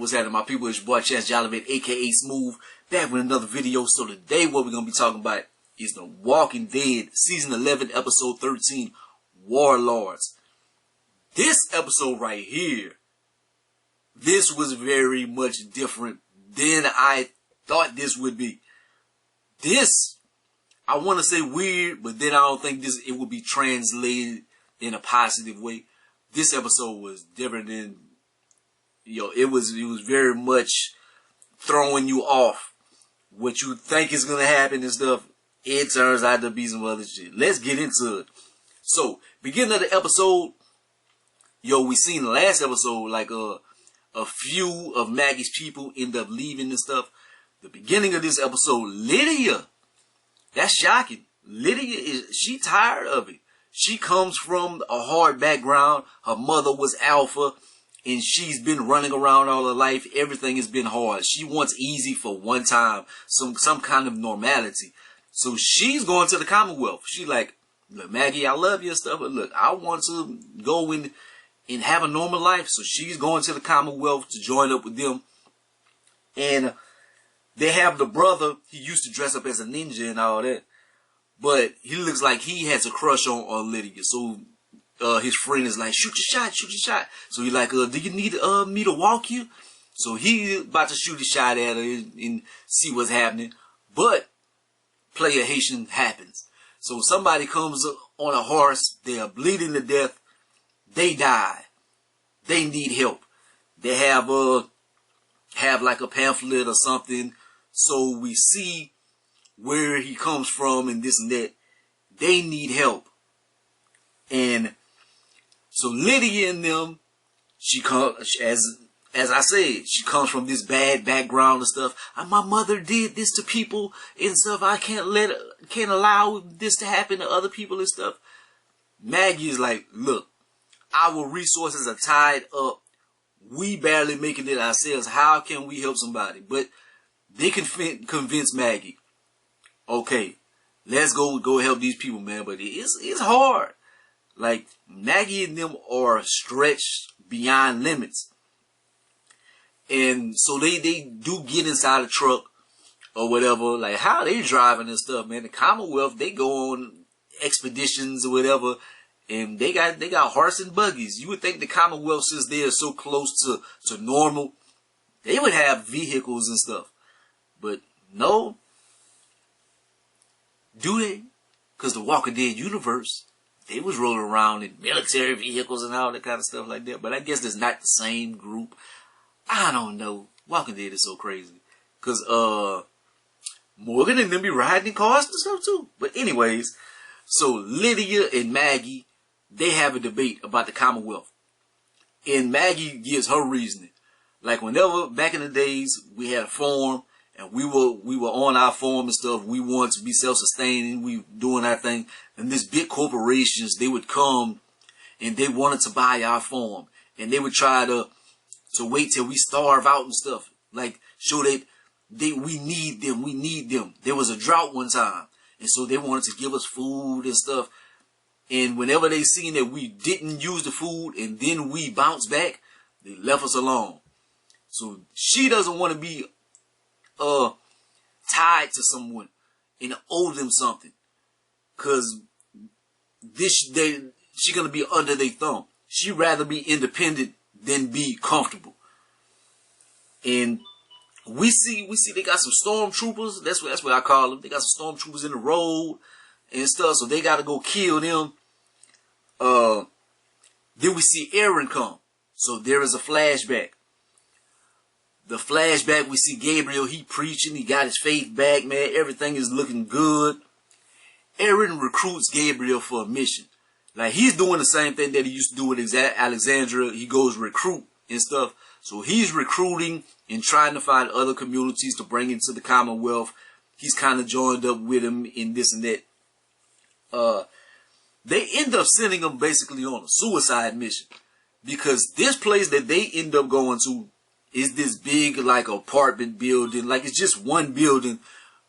what's happening, my people? It's your boy ChanceJolivette, aka Smooth, back with another video. So today what we're going to be talking about is The Walking Dead, Season 11, Episode 13, Warlords. This episode right here, this was very much different than I thought this would be. This, I want to say weird, but then I don't think it would be translated in a positive way. This episode was different than, it was very much throwing you off. What you think is gonna happen and stuff, it turns out to be some other shit. Let's get into it. So, beginning of the episode, we seen the last episode, like a few of Maggie's people end up leaving and stuff. The beginning of this episode, Lydia, that's shocking. Lydia she tired of it. She comes from a hard background. Her mother was alpha, and she's been running around all her life. Everything has been hard. She wants easy for one time, some kind of normality. So she's going to the Commonwealth. She like, look, Maggie, I love you and stuff, but look, I want to go and have a normal life. So she's going to the Commonwealth to join up with them. And they have the brother. He used to dress up as a ninja and all that, but he looks like he has a crush on Lydia. So his friend is like, shoot your shot, shoot your shot. So he's like, do you need me to walk you? So he about to shoot a shot at her and see what's happening. But player Haitian happens. So somebody comes on a horse. They are bleeding to death. They die. They need help. They have like a pamphlet or something. So we see where he comes from and this and that. They need help. And so Lydia and them, she comes, as I said, she comes from this bad background and stuff. My mother did this to people and stuff. I can't allow this to happen to other people and stuff. Maggie is like, look, our resources are tied up. We barely making it ourselves. How can we help somebody? But they can convince Maggie, okay, let's go help these people, man. But it's hard. Like, Maggie and them are stretched beyond limits. And so they do get inside a truck or whatever. Like, how they driving and stuff, man. The Commonwealth, they go on expeditions or whatever. And they got horse and buggies. You would think the Commonwealth, since they are so close to normal, they would have vehicles and stuff. But no. Do they? Because the Walking Dead universe, they was rolling around in military vehicles and all that kind of stuff like that. But I guess it's not the same group. I don't know. Walking Dead is so crazy. Because Morgan and them be riding in cars and stuff too. But anyways, so Lydia and Maggie, they have a debate about the Commonwealth. And Maggie gives her reasoning. Like, whenever, back in the days, we had a farm, and we were on our farm and stuff. We wanted to be self-sustaining. We doing our thing. And these big corporations, they would come and they wanted to buy our farm. And they would try to wait till we starve out and stuff. Like, show that we need them. We need them. There was a drought one time. And so they wanted to give us food and stuff. And whenever they seen that we didn't use the food and then we bounced back, they left us alone. So she doesn't want to be tied to someone and owe them something, cause she gonna be under their thumb. She rather be independent than be comfortable. And we see they got some stormtroopers. That's what I call them. They got some stormtroopers in the road and stuff. So they gotta go kill them. Then we see Aaron come. So there is a flashback. The flashback, we see Gabriel, he preaching, he got his faith back, man, everything is looking good. Aaron recruits Gabriel for a mission. Like, he's doing the same thing that he used to do with Alexandria. He goes recruit and stuff. So he's recruiting and trying to find other communities to bring into the Commonwealth. He's kind of joined up with him in this and that. They end up sending him basically on a suicide mission, because this place that they end up going to is this big, like, apartment building. Like, it's just one building,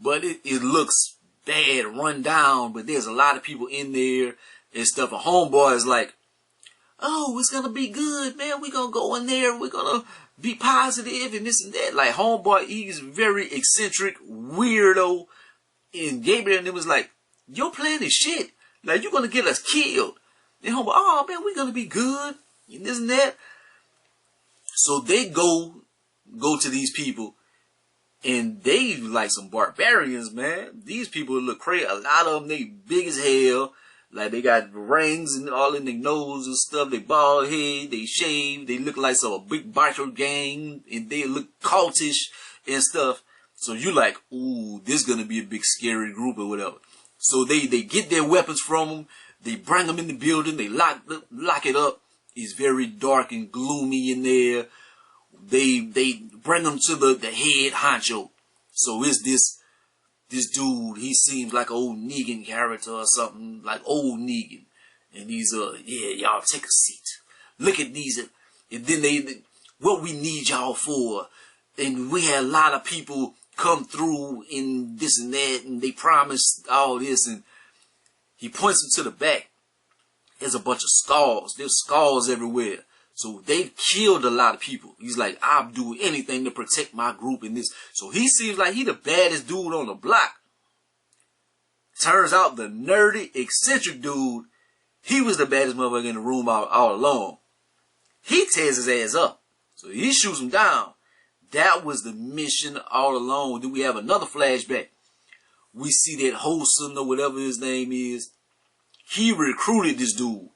but it looks bad, run down, but there's a lot of people in there and stuff. A homeboy is like, oh, it's gonna be good, man. We're gonna go in there. We're gonna be positive and this and that. Like homeboy, he's very eccentric, weirdo. And Gabriel and it was like, your plan is shit. Like, you're gonna get us killed. And homeboy, oh man, we're gonna be good. And this and that. So they go to these people. And they like some barbarians, man. These people look crazy. A lot of them, they big as hell. Like, they got rings and all in their nose and stuff. They bald head, they shave. They look like some big biker gang. And they look cultish and stuff. So you like, ooh, this is going to be a big scary group or whatever. So they get their weapons from them. They bring them in the building. They lock it up. It's very dark and gloomy in there. They bring them to the head honcho. So it's this dude, he seems like an old Negan character or something, like old Negan. And he's, yeah, y'all take a seat. Look at these, and then what we need y'all for. And we had a lot of people come through in this and that, and they promised all this, and he points them to the back. There's a bunch of scars. There's scars everywhere. So they've killed a lot of people. He's like, I'll do anything to protect my group in this. So he seems like he the baddest dude on the block. Turns out the nerdy, eccentric dude, he was the baddest motherfucker in the room all along. He tears his ass up. So he shoots him down. That was the mission all along. Then we have another flashback. We see that Wholesome or whatever his name is. He recruited this dude.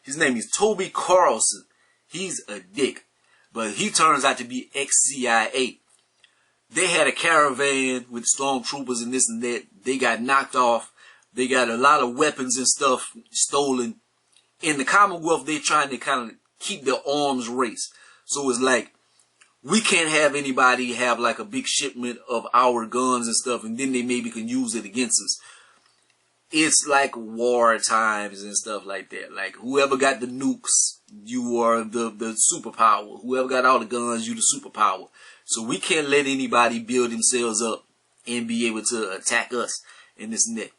His name is Toby Carlson. He's a dick. But he turns out to be ex-CIA. They had a caravan with stormtroopers and this and that. They got knocked off. They got a lot of weapons and stuff stolen. In the Commonwealth, they're trying to kind of keep their arms race. So it's like, we can't have anybody have like a big shipment of our guns and stuff, and then they maybe can use it against us. It's like war times and stuff like that. Like, whoever got the nukes, you are the superpower. Whoever got all the guns, you the superpower. So we can't let anybody build themselves up and be able to attack us and this and that.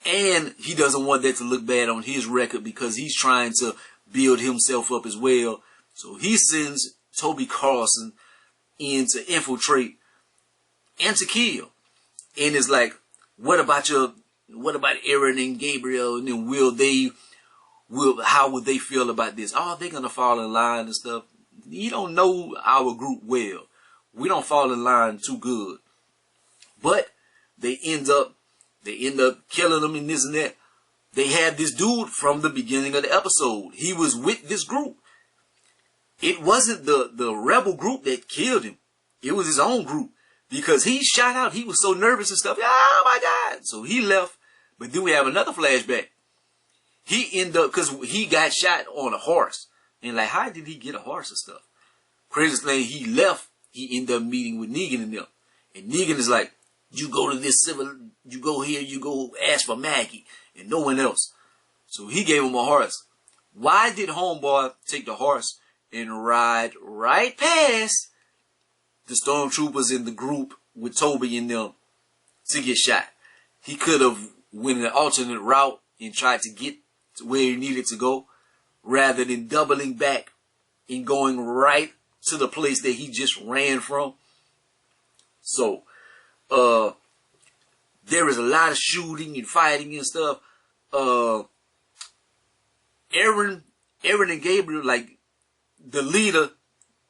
And he doesn't want that to look bad on his record because he's trying to build himself up as well. So he sends Toby Carlson in to infiltrate and to kill. And it's like, what about Aaron and Gabriel? And then how would they feel about this? Oh, they're gonna fall in line and stuff. You don't know our group well. We don't fall in line too good. But they end up killing them and this and that. They had this dude from the beginning of the episode. He was with this group. It wasn't the rebel group that killed him. It was his own group. Because he shot out. He was so nervous and stuff. Oh my God. So he left. But then we have another flashback. He ended up, because he got shot on a horse. And like, how did he get a horse and stuff? Craziest thing, he left. He ended up meeting with Negan and them. And Negan is like, you go to this you go here, you go ask for Maggie. And no one else. So he gave him a horse. Why did homeboy take the horse and ride right past the stormtroopers in the group with Toby and them to get shot? He could have went an alternate route and tried to get to where he needed to go, rather than doubling back and going right to the place that he just ran from. So, there is a lot of shooting and fighting and stuff. Aaron and Gabriel, like, the leader,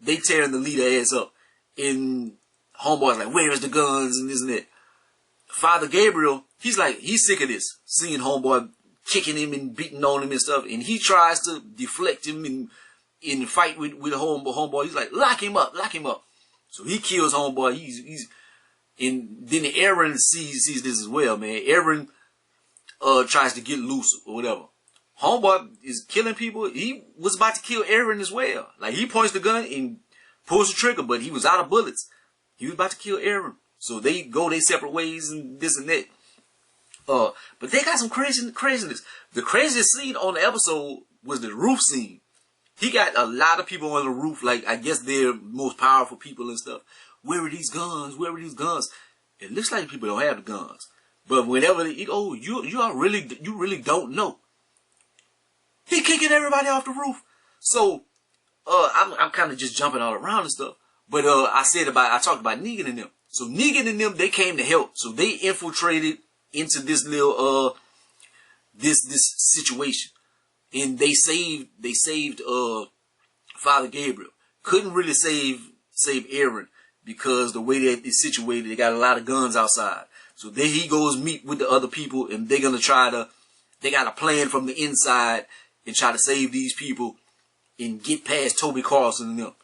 they tearing the leader ass up. And homeboy's like, where is the guns and this and that. Father Gabriel, he's sick of this. Seeing homeboy kicking him and beating on him and stuff. And he tries to deflect him and fight with homeboy. He's like, lock him up. So he kills homeboy. And then Aaron sees this as well, man. Aaron tries to get loose or whatever. Homeboy is killing people. He was about to kill Aaron as well. Like, he points the gun and pulls the trigger, but he was out of bullets. He was about to kill Aaron. So they go their separate ways and this and that. But they got some craziness. The craziest scene on the episode was the roof scene. He got a lot of people on the roof, like, I guess they're most powerful people and stuff. Where are these guns? It looks like people don't have the guns. But whenever they eat, oh, you really don't know. He kicking everybody off the roof. So, I'm kind of just jumping all around and stuff. But I talked about Negan and them. So Negan and them, they came to help. So they infiltrated into this little this situation, and they saved Father Gabriel. Couldn't really save Aaron because the way that it's situated, they got a lot of guns outside. So there he goes meet with the other people, and they're gonna they got a plan from the inside and try to save these people and get past Toby Carlson and them.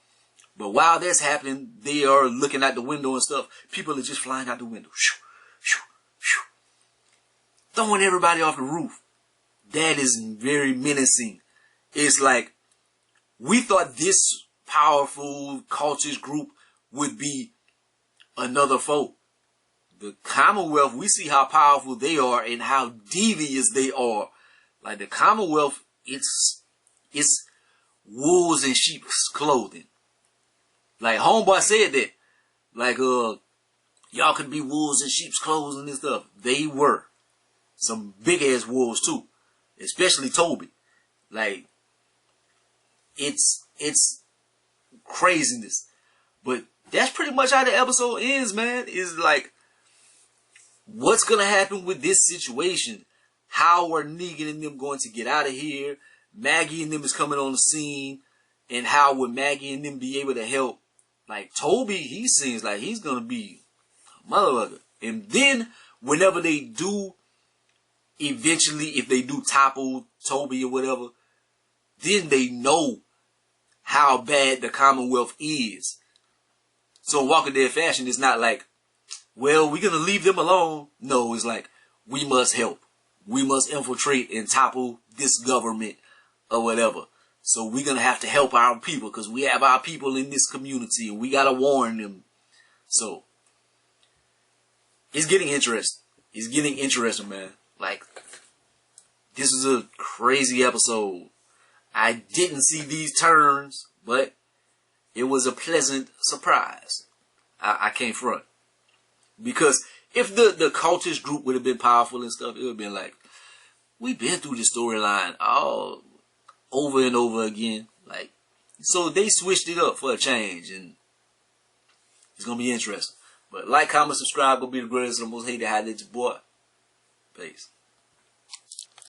But while that's happening, they are looking out the window and stuff. People are just flying out the window. Shoo, shoo, shoo. Throwing everybody off the roof. That is very menacing. It's like, we thought this powerful cultist group would be another foe. The Commonwealth, we see how powerful they are and how devious they are. Like the Commonwealth, it's wolves in sheep's clothing. Like Homeboy said that. Like y'all could be wolves in sheep's clothing and stuff. They were. Some big ass wolves too. Especially Toby. Like it's craziness. But that's pretty much how the episode ends, man. Is like, what's gonna happen with this situation? How are Negan and them going to get out of here? Maggie and them is coming on the scene, and how would Maggie and them be able to help? Like Toby, he seems like he's gonna be a motherfucker. And then whenever they do, eventually, if they do topple Toby or whatever, then they know how bad the Commonwealth is. So in Walking Dead fashion, it's not like, well, we're gonna leave them alone. No, it's like, we must help. We must infiltrate and topple this government or whatever. So we're gonna have to help our people because we have our people in this community and we gotta warn them. So it's getting interesting. It's getting interesting, man. Like, this is a crazy episode. I didn't see these turns, but it was a pleasant surprise. I can't front. Because if the cultist group would have been powerful and stuff, it would have been like, we've been through this storyline all over and over again. Like, so they switched it up for a change, and it's gonna be interesting. But like, comment, subscribe, gonna be the greatest and the most hated. How did your boy? Peace.